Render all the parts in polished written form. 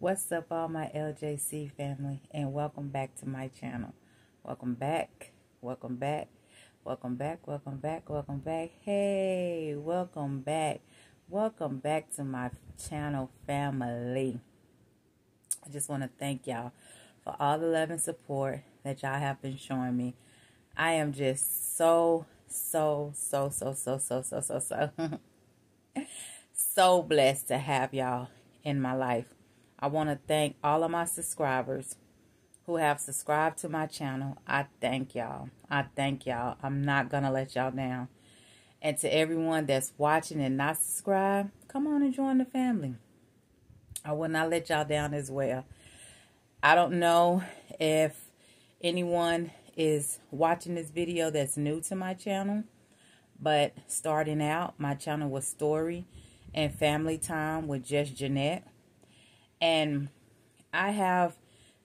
What's up, all my LJC family, and welcome back to my channel. Welcome back, welcome back, welcome back, welcome back, welcome back. Hey, welcome back to my channel, family. I just want to thank y'all for all the love and support that y'all have been showing me. I am just so blessed to have y'all in my life. I want to thank all of my subscribers who have subscribed to my channel. I thank y'all. I thank y'all. I'm not going to let y'all down. And to everyone that's watching and not subscribed, come on and join the family. I will not let y'all down as well. I don't know if anyone is watching this video that's new to my channel, but starting out, my channel was Story and Family Time with Just Jeanette. And I have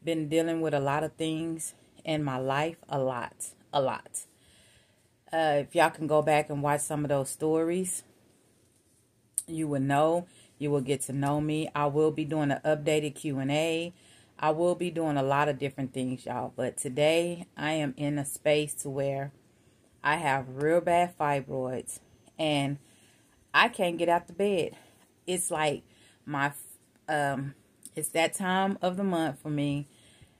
been dealing with a lot of things in my life, a lot. If y'all can go back and watch some of those stories, you will know, you will get to know me. I will be doing an updated Q&A. I will be doing a lot of different things, y'all. But today, I am in a space to where I have real bad fibroids. And I can't get out the bed. It's like my... it's that time of the month for me,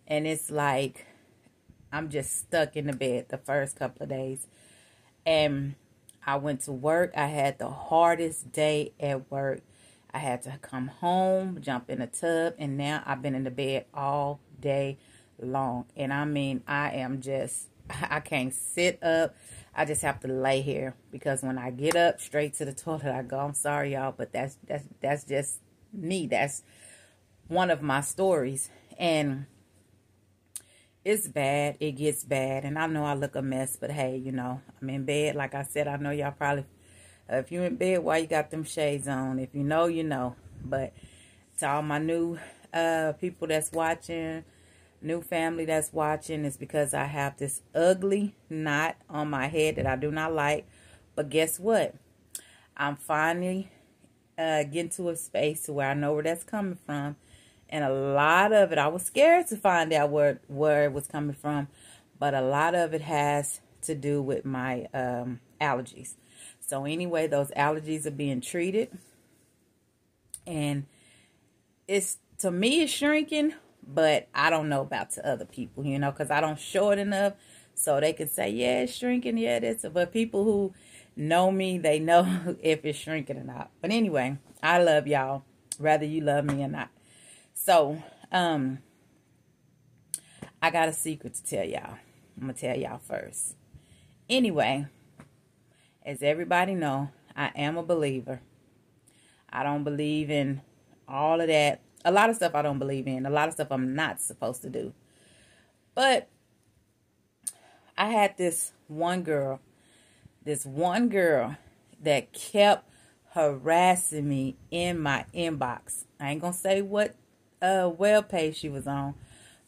and it's like I'm just stuck in the bed the first couple of days. And I went to work. I had the hardest day at work. I had to come home, jump in a tub, and now I've been in the bed all day long. And I mean, I can't sit up. I just have to lay here, because when I get up, straight to the toilet I go. I'm sorry, y'all, but that's just me. That's one of my stories, and it's bad. It gets bad, and I know I look a mess, but hey, you know, I'm in bed. Like I said, I know y'all probably, if you're in bed, why you got them shades on? If you know, you know. But to all my new people that's watching, new family that's watching, it's because I have this ugly knot on my head that I do not like. But guess what? I'm finally getting to a space to where I know where that's coming from. And a lot of it, I was scared to find out where it was coming from. But a lot of it has to do with my allergies. So anyway, those allergies are being treated. And to me, it's shrinking. But I don't know about to other people, you know, because I don't show it enough. So they can say, yeah, it's shrinking. Yeah, it is. But people who know me, they know if it's shrinking or not. But anyway, I love y'all, whether you love me or not. So, I got a secret to tell y'all. I'm going to tell y'all first. Anyway, as everybody know, I am a believer. I don't believe in all of that. A lot of stuff I don't believe in. A lot of stuff I'm not supposed to do. But I had this one girl that kept harassing me in my inbox. I ain't going to say what web page she was on,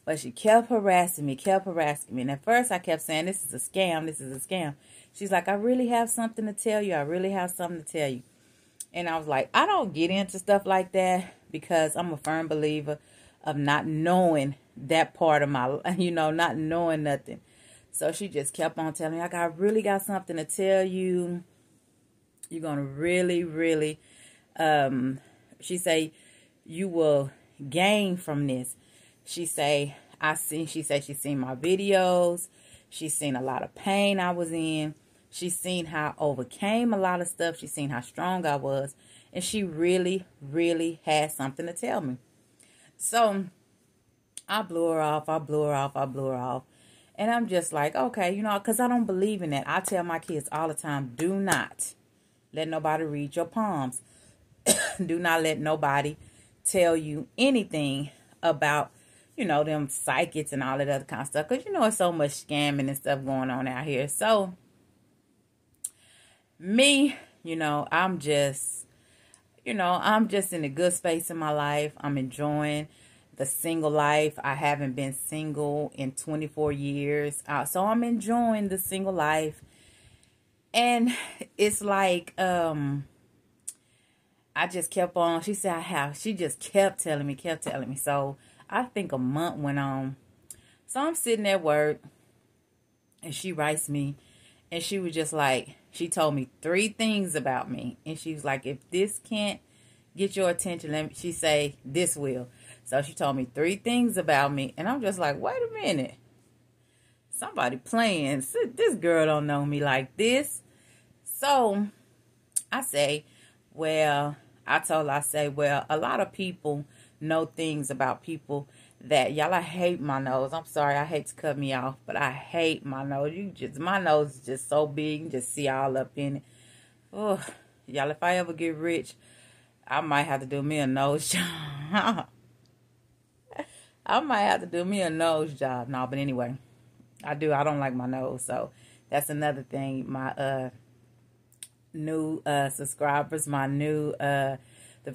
but she kept harassing me. And at first I kept saying, this is a scam. She's like, I really have something to tell you. And I was like, I don't get into stuff like that, because I'm a firm believer of not knowing that part of my, not knowing nothing. So she just kept on telling me, I really got something to tell you. You're going to really, she say, you will gain from this. She say she's seen my videos. She's seen a lot of pain I was in. She's seen how I overcame a lot of stuff. She's seen how strong I was. And she really had something to tell me. So I blew her off. And I'm just like, okay, because I don't believe in that. I tell my kids all the time, do not let nobody read your palms. Do not let nobody tell you anything about, them psychics and all that other kind of stuff. Because, it's so much scamming and stuff going on out here. So, me, I'm just in a good space in my life. I'm enjoying the single life. I haven't been single in 24 years. So I'm enjoying the single life. And it's like, I just kept on. She said I have. She just kept telling me. So I think a month went on. So I'm sitting at work, and she writes me, and she was just like, she told me 3 things about me, and she was like, if this can't get your attention, she say this will. So she told me 3 things about me, and I'm just like, wait a minute, somebody playing. This girl don't know me like this. So I say, well, I say, well, a lot of people know things about people that, y'all, I hate my nose. I'm sorry, I hate to cut me off, but I hate my nose. My nose is just so big, you can just see all up in it. Oh, y'all, if I ever get rich, I might have to do me a nose job. I might have to do me a nose job. No, but anyway, I don't like my nose, so that's another thing. My new subscribers, my new the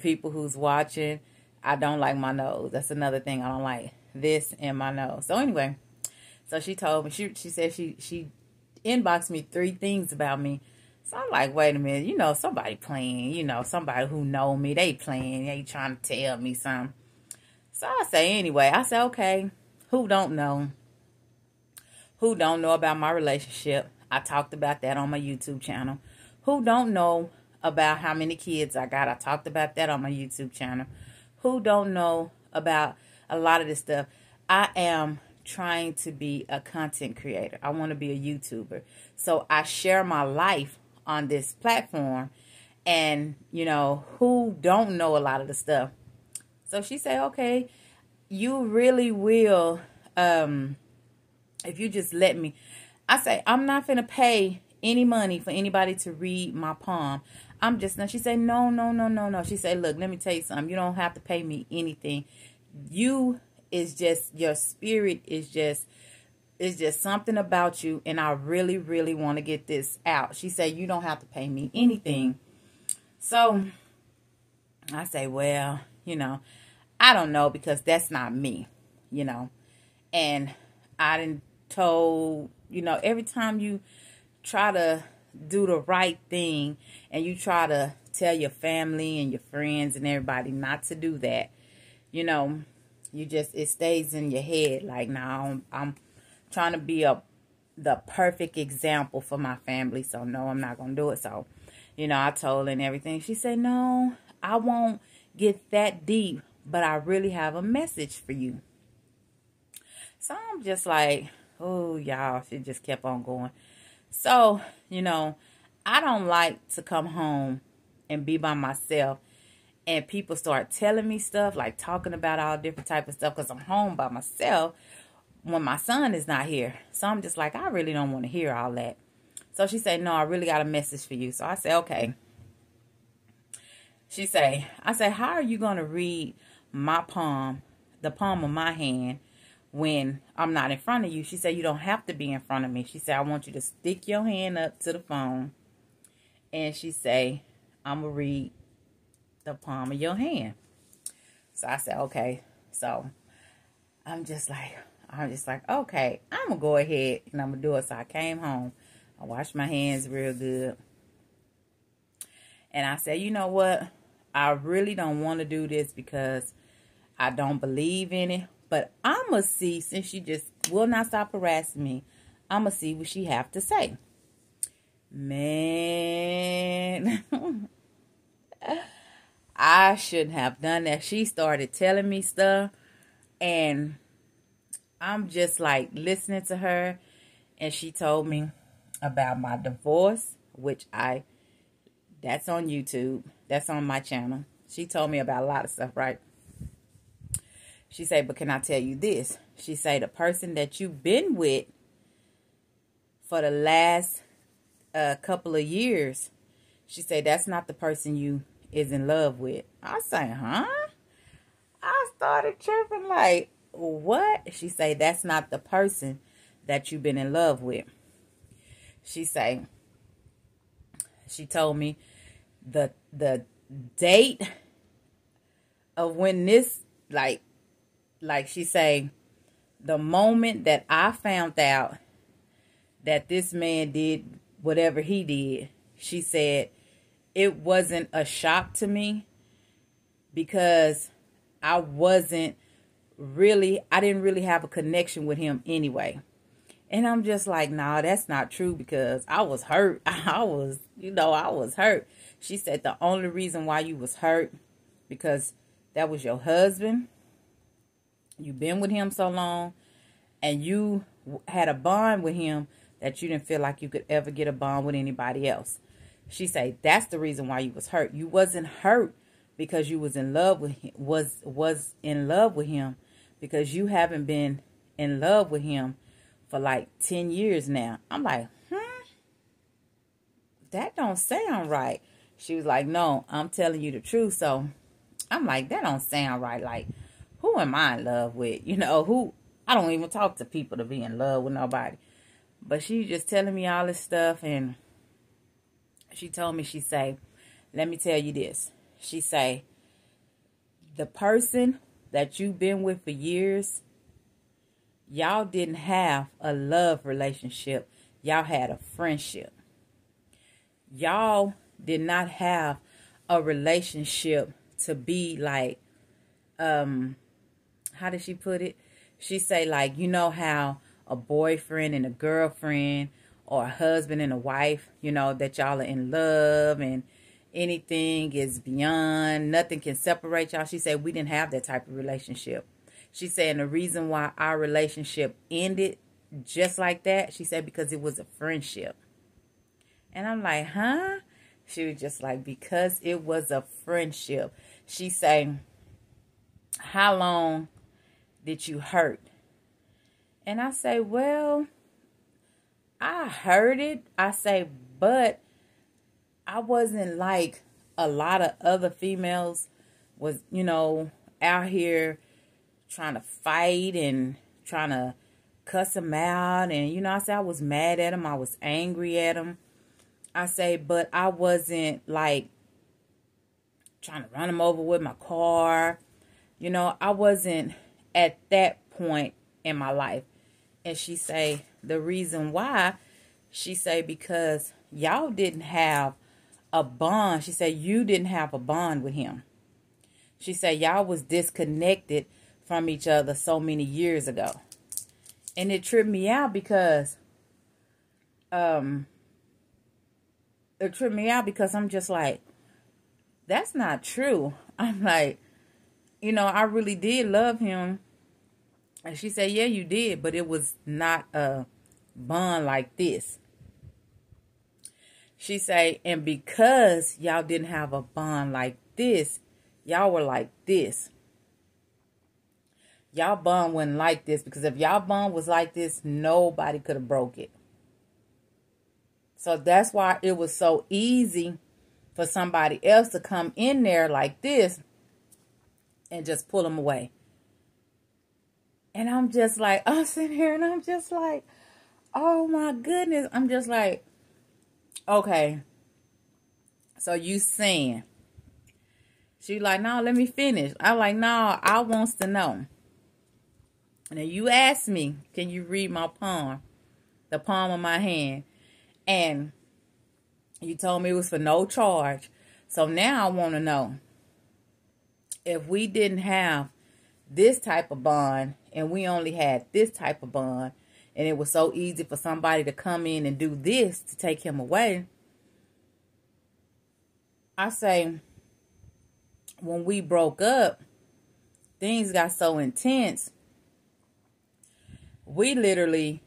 people who's watching, I don't like my nose. That's another thing. I don't like this and my nose. So anyway, so she told me, she said she inboxed me 3 things about me. So I'm like, wait a minute, somebody playing, somebody who know me, they playing, they trying to tell me something. So I say, anyway, I say, okay, who don't know about my relationship? I talked about that on my YouTube channel. Who don't know about how many kids I got? I talked about that on my YouTube channel. Who don't know about a lot of this stuff? I am trying to be a content creator. I want to be a YouTuber. So I share my life on this platform. And, who don't know a lot of the stuff? So she said, okay, you really will, if you just let me. I say, I'm not going to pay any money for anybody to read my palm. She said, no. She said, look, let me tell you something. You don't have to pay me anything. Your spirit is just something about you. And I really, really want to get this out. She said, you don't have to pay me anything. So I say, well, I don't know, because that's not me, and I didn't told, every time you try to do the right thing and you try to tell your family and your friends and everybody not to do that, it stays in your head. Like, now I'm trying to be the perfect example for my family. So no, I'm not going to do it. So, I told her and everything. She said, no, I won't get that deep, but I really have a message for you. So I'm just like, oh, y'all, she just kept on going. So, I don't like to come home and be by myself and people start telling me stuff, like talking about all different type of stuff, because I'm home by myself when my son is not here. So I'm just like, I really don't want to hear all that. So she said, no, I really got a message for you. So I said, okay. I say, how are you going to read my palm, the palm of my hand, when I'm not in front of you? She said, you don't have to be in front of me. She said, I want you to stick your hand up to the phone. And she said, I'm going to read the palm of your hand. So I said, okay. So I'm just like, okay, I'm going to go ahead and I'm going to do it. So I came home. I washed my hands real good. And I said, you know what? I really don't want to do this because I don't believe in it. But I'm going to see, since she just will not stop harassing me, I'm going to see what she have to say. Man, I shouldn't have done that. She started telling me stuff, and I'm just like listening to her. And she told me about my divorce, which that's on YouTube. That's on my channel. She told me about a lot of stuff, right? She said, but can I tell you this? She said, the person that you've been with for the last couple of years, she said, that's not the person you is in love with. I say, huh? I started tripping like, what? She said, that's not the person that you've been in love with. She told me the date of when this, like she say, the moment that I found out that this man did whatever he did, she said, it wasn't a shock to me, because I didn't really have a connection with him anyway. And I'm just like, nah, that's not true, because I was hurt. I was hurt. She said the only reason why you was hurt because that was your husband. You've been with him so long, and you had a bond with him that you didn't feel like you could ever get a bond with anybody else. She said that's the reason why you was hurt. You wasn't hurt because you was in love with him, was in love with him, because you haven't been in love with him for like 10 years now. I'm like, that don't sound right. She was like, no, I'm telling you the truth. So I'm like, that don't sound right. Like, who am I in love with? I don't even talk to people to be in love with nobody. But she just telling me all this stuff, and she told me, she say, let me tell you this. She say, the person that you've been with for years, y'all didn't have a love relationship. Y'all had a friendship. Y'all did not have a relationship to be like, how did she put it? She say, like, you know how a boyfriend and a girlfriend, or a husband and a wife, that y'all are in love and anything is beyond, nothing can separate y'all. She said we didn't have that type of relationship. She said, and the reason why our relationship ended just like that, she said, because it was a friendship. And I'm like, huh? She was just like, because it was a friendship. She say, how long did you hurt? And I say, well, I heard it. I say, but I wasn't like a lot of other females was, out here trying to fight and trying to cuss him out. And, I say I was mad at him. I was angry at him. I say, but I wasn't like trying to run him over with my car. I wasn't at that point in my life. And she say, the reason why, she say, because y'all didn't have a bond. She said, you didn't have a bond with him. She said, y'all was disconnected from each other so many years ago. And it tripped me out because, I'm just like, that's not true. I'm like, I really did love him. And she said, yeah, you did, but it was not a bond like this. She say, and because y'all didn't have a bond like this, y'all were like this. Y'all bond wasn't like this, because if y'all bond was like this, nobody could have broke it. So that's why it was so easy for somebody else to come in there like this and just pull them away. And I'm just like, I'm sitting here and I'm just like, oh my goodness. I'm just like, okay. So you saying. She like, no, let me finish. I'm like, no, I wants to know. And then you asked me, can you read my palm? The palm of my hand. And you told me it was for no charge. So now I want to know, if we didn't have this type of bond and we only had this type of bond, and it was so easy for somebody to come in and do this to take him away, I say, when we broke up, things got so intense. We literally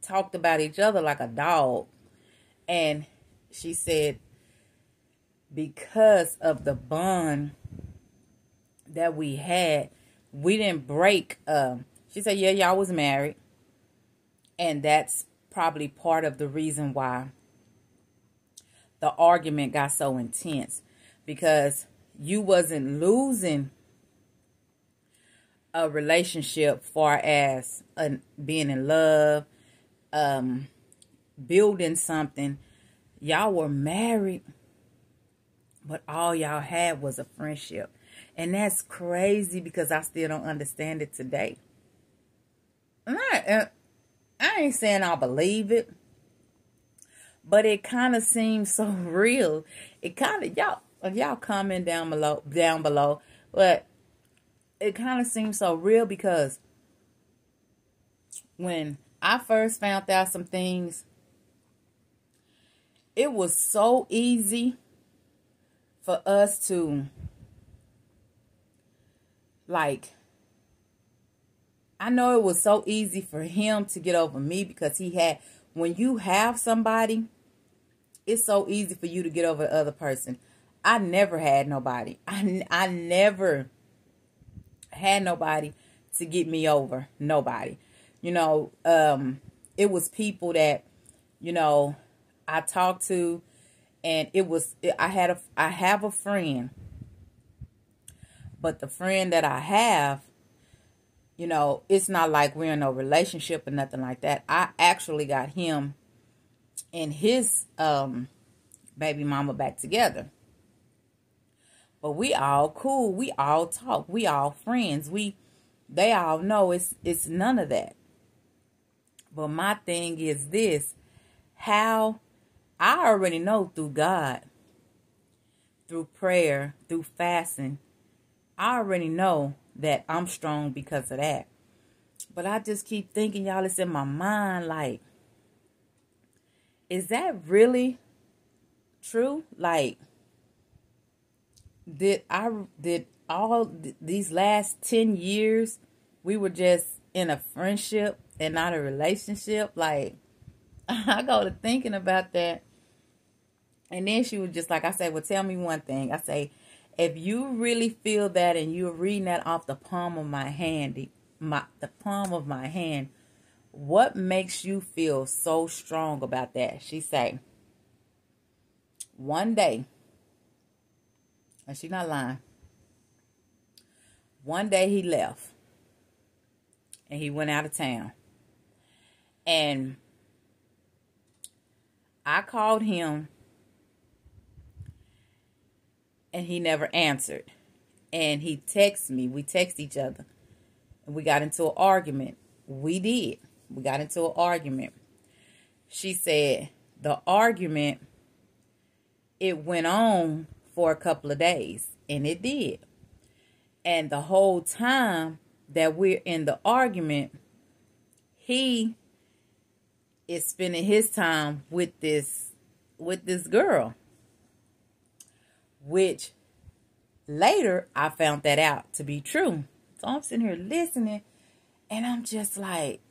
talked about each other like a dog. And she said, because of the bond that we had, we didn't break. She said, yeah, y'all was married. And that's probably part of the reason why the argument got so intense. Because you wasn't losing a relationship far as being in love, building something. Y'all were married, but all y'all had was a friendship. And that's crazy, because I still don't understand it today. I ain't saying I believe it, but it kind of seems so real. It kind of, y'all comment down below, But it kind of seems so real because when I first found out some things, it was so easy for us to, like, I know it was so easy for him to get over me because he had, when you have somebody, it's so easy for you to get over the other person. I never had nobody. I never had nobody to get me over. Nobody. You know, it was people that, you know, I talked to, and I have a friend, but the friend that I have, you know, it's not like we're in no relationship or nothing like that. I actually got him and his baby mama back together. But we all cool. We all talk. We all friends. They all know it's none of that. But my thing is this: how I already know through God, through prayer, through fasting, I already know that I'm strong because of that. But I just keep thinking, y'all, it's in my mind, like, is that really true? Like, did all these last 10 years we were just in a friendship and not a relationship? Like, I go to thinking about that. And then she was just like, I say, well, tell me one thing. I say, if you really feel that and you're reading that off the palm of my hand, the palm of my hand, what makes you feel so strong about that? She say, one day, and she's not lying, one day he left and he went out of town. And I called him and he never answered. And he texted me. We text each other. And we got into an argument. We did. We got into an argument. She said the argument, it went on for a couple of days. And it did. And the whole time that we're in the argument, he is spending his time with this girl. Which later I found that out to be true. So I'm sitting here listening and I'm just like,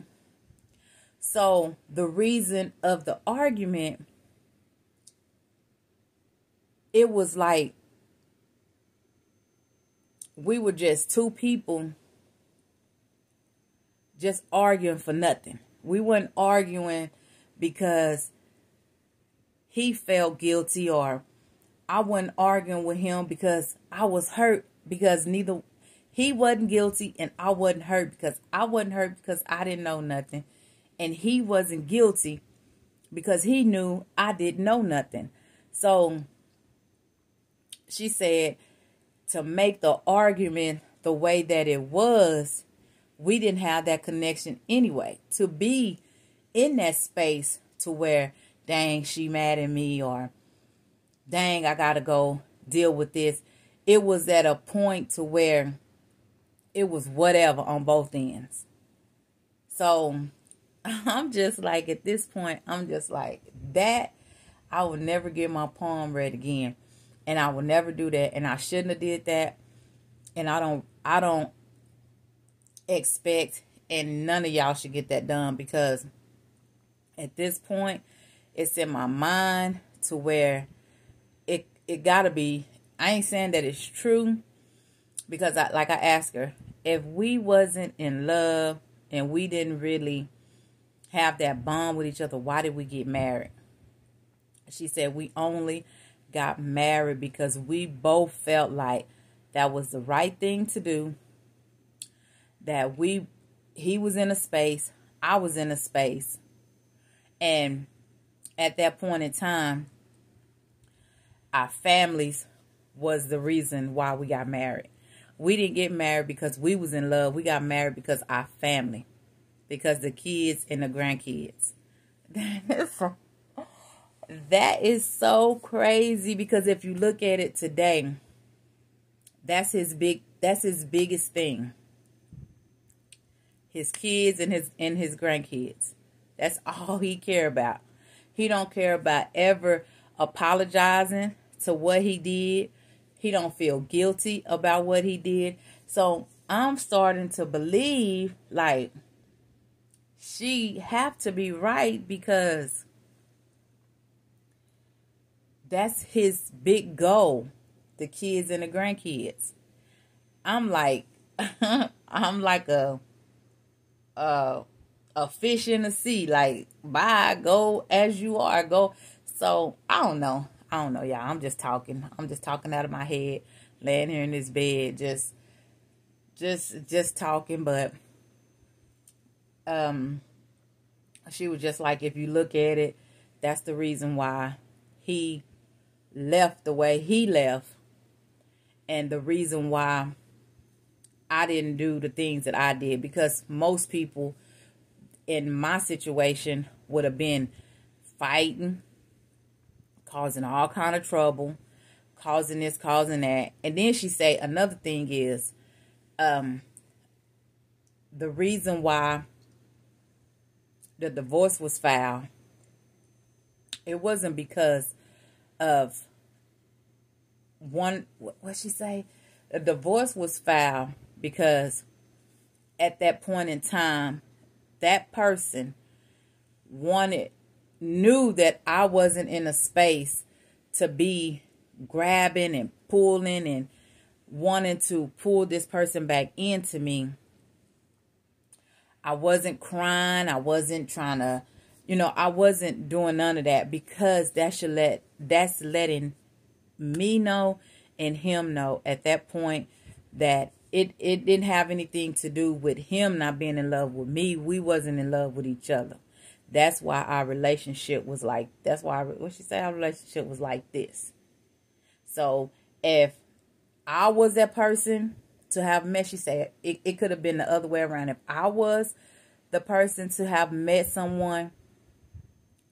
so the reason of the argument, it was like we were just two people just arguing for nothing. We weren't arguing because he felt guilty, or I wasn't arguing with him because I was hurt because neither he wasn't guilty and I wasn't hurt because I didn't know nothing, and he wasn't guilty because he knew I didn't know nothing. So she said to make the argument the way that it was, we didn't have that connection anyway. To be in that space to where, dang, she mad at me, or dang, I gotta go deal with this. It was at a point to where it was whatever on both ends. So I'm just like, at this point, I'm just like, that, I will never get my palm read again. And I will never do that. And I shouldn't have did that. And I don't expect, and none of y'all should get that done, because at this point, it's in my mind to where it gotta be. I ain't saying that it's true, because I asked her, if we wasn't in love and we didn't really have that bond with each other, why did we get married? She said we only got married because we both felt like that was the right thing to do. That he was in a space, I was in a space, and at that point in time, our families was the reason why we got married. We didn't get married because we was in love. We got married because our family, because the kids and the grandkids. That is so crazy, because if you look at it today, that's his big That's his biggest thing. His kids and his grandkids. That's all he care about. He don't care about ever apologizing to what he did. He don't feel guilty about what he did. So I'm starting to believe like she have to be right, because that's his big goal, the kids and the grandkids. I'm like I'm like a fish in the sea. Like, bye, go as you are, go. So I don't know, y'all. I'm just talking out of my head, laying here in this bed, just talking. But she was just like, if you look at it, that's the reason why he left the way he left, and the reason why I didn't do the things that I did, because most people in my situation would have been fighting, causing all kind of trouble, causing this, causing that. And then she say another thing is, the reason why the divorce was filed, it wasn't because of one, what she say? The divorce was filed because at that point in time, that person knew that I wasn't in a space to be grabbing and pulling and wanting to pull this person back into me. I wasn't crying. I wasn't trying to, I wasn't doing none of that, because that's letting me know and him know at that point that it didn't have anything to do with him not being in love with me. We wasn't in love with each other. That's why our relationship was like, what she said, our relationship was like this. So if I was that person to have met, she said, it could have been the other way around. If I was the person to have met someone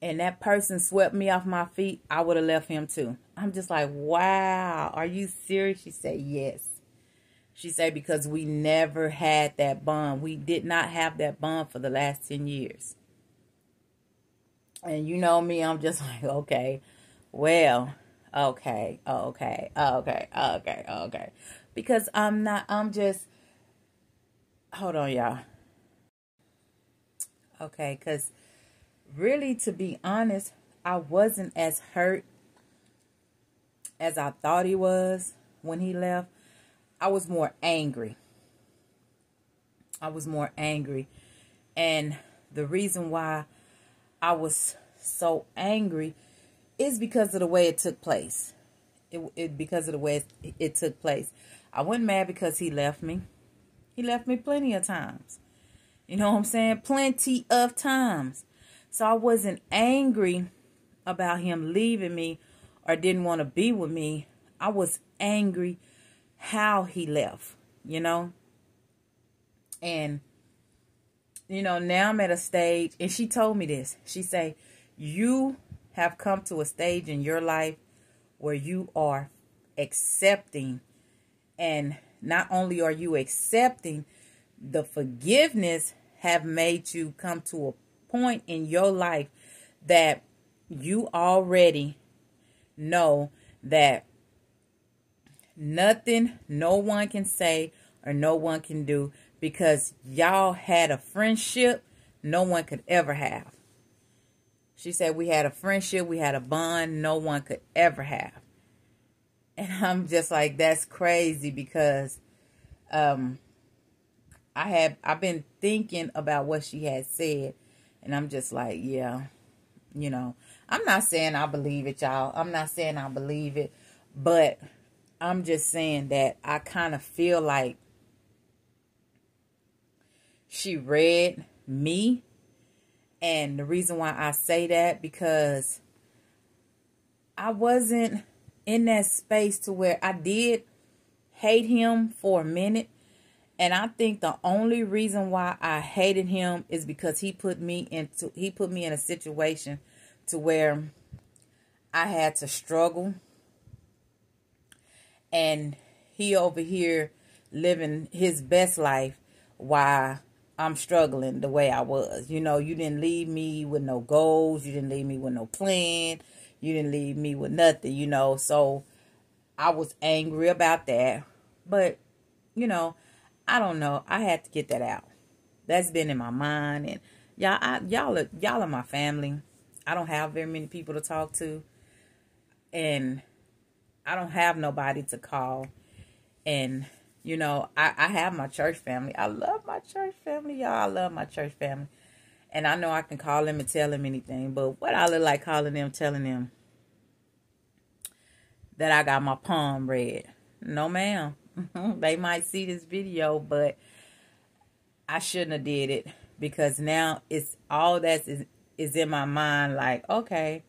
and that person swept me off my feet, I would have left him too. I'm just like, wow, are you serious? She said, yes. She said, because we never had that bond. We did not have that bond for the last 10 years. And you know me, I'm just like, okay, well, okay. Because hold on, y'all. Okay, because really, to be honest, I wasn't as hurt as I thought he was when he left. I was more angry. And the reason why I was so angry is because of the way it took place. Because of the way it took place. I wasn't mad because he left me. He left me plenty of times. You know what I'm saying? Plenty of times. So I wasn't angry about him leaving me or didn't want to be with me. I was angry how he left, And, now I'm at a stage, and she told me this. She say, you have come to a stage in your life where you are accepting, and not only are you accepting, the forgiveness have made you come to a point in your life that you already know that nothing no one can say or no one can do, because y'all had a friendship no one could ever have. She said we had a friendship, we had a bond no one could ever have. And I'm just like, that's crazy, because I've been thinking about what she had said, and I'm just like, yeah, I'm not saying I believe it, y'all. I'm not saying I believe it, but I'm just saying that I kind of feel like she read me. And the reason why I say that, because I wasn't in that space to where I did hate him for a minute. And I think the only reason why I hated him is because he put me in a situation to where I had to struggle. And he over here living his best life while I'm struggling the way I was. You didn't leave me with no goals. You didn't leave me with no plan. You didn't leave me with nothing, So I was angry about that. But, I don't know. I had to get that out. That's been in my mind. And y'all are my family. I don't have very many people to talk to. And I don't have nobody to call. And, I have my church family. I love my church family, y'all. I love my church family. And I know I can call them and tell them anything. But what I look like calling them, telling them that I got my palm read? No, ma'am. They might see this video, but I shouldn't have did it. Because now it's all that is in my mind. Like, okay,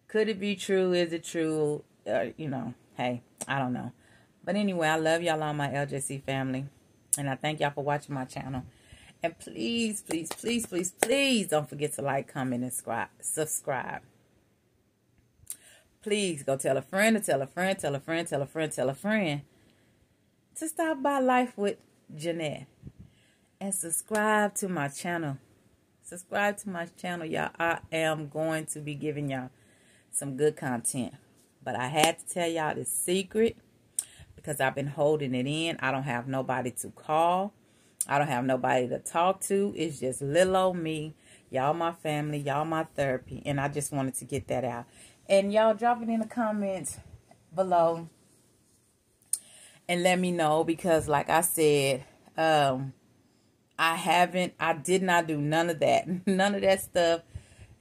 could it be true? Is it true? Hey, I don't know. But anyway, I love y'all on my LJC family. And I thank y'all for watching my channel. And please, please, please, please, please don't forget to like, comment, and subscribe. Please go tell a friend to tell a friend, tell a friend, tell a friend, tell a friend to stop by Life with Jeanette. And subscribe to my channel. Subscribe to my channel, y'all. I am going to be giving y'all some good content. But I had to tell y'all this secret because I've been holding it in. I don't have nobody to call. I don't have nobody to talk to. It's just little old me. Y'all my family. Y'all my therapy. And I just wanted to get that out. And y'all drop it in the comments below. And let me know. Because like I said, I did not do none of that. None of that stuff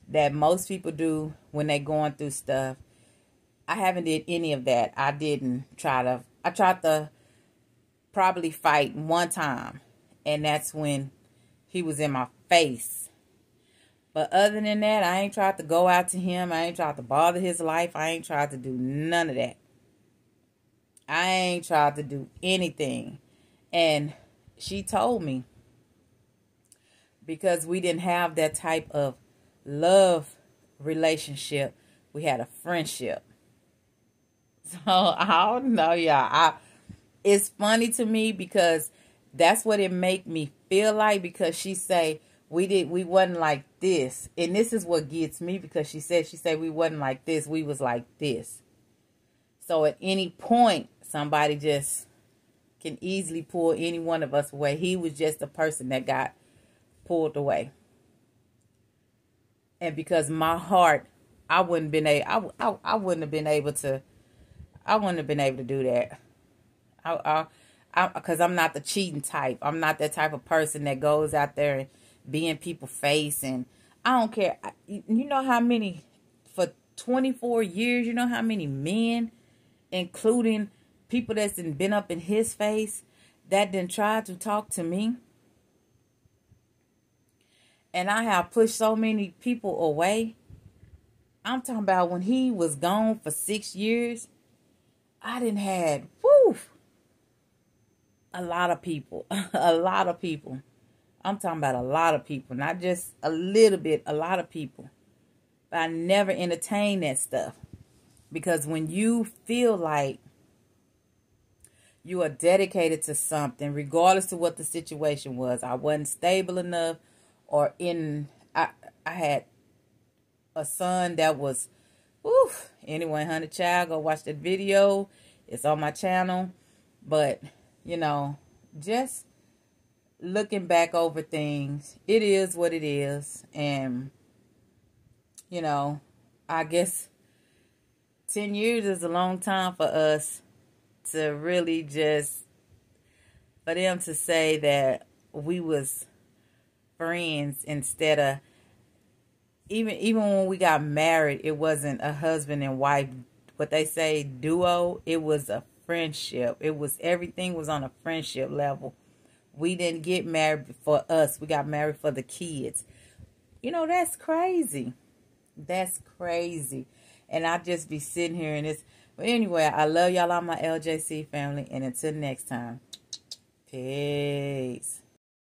that most people do when they're going through stuff. I haven't did any of that. I tried to probably fight one time. And that's when he was in my face. But other than that, I ain't tried to go out to him. I ain't tried to bother his life. I ain't tried to do none of that. I ain't tried to do anything. And she told me, because we didn't have that type of love relationship, we had a friendship. So I don't know, y'all. It's funny to me because that's what it make me feel like, because she say we wasn't like this. And this is what gets me, because she said we wasn't like this, we was like this. So at any point somebody just can easily pull any one of us away. He was just a person that got pulled away. And because my heart, I wouldn't have been able to do that. Because I'm not the cheating type. I'm not that type of person that goes out there and be in people's face. And I don't care. You know how many, for 24 years, you know how many men, including people that's been up in his face, that didn't try to talk to me. And I have pushed so many people away. I'm talking about when he was gone for 6 years, I didn't had, a lot of people. A lot of people. I'm talking about a lot of people. Not just a little bit, a lot of people. But I never entertained that stuff. Because when you feel like you are dedicated to something, regardless of what the situation was, I wasn't stable enough, or I had a son that was, anyway, honey child, go watch that video. It's on my channel. But, just looking back over things, it is what it is. And, I guess 10 years is a long time for us to really just, for them to say that we was friends instead of, even when we got married, it wasn't a husband and wife, what they say, duo. It was a friendship. Everything was on a friendship level. We didn't get married for us. We got married for the kids. That's crazy. That's crazy. And I just be sitting here and it's, but anyway, I love y'all on my LJC family. And until next time, peace.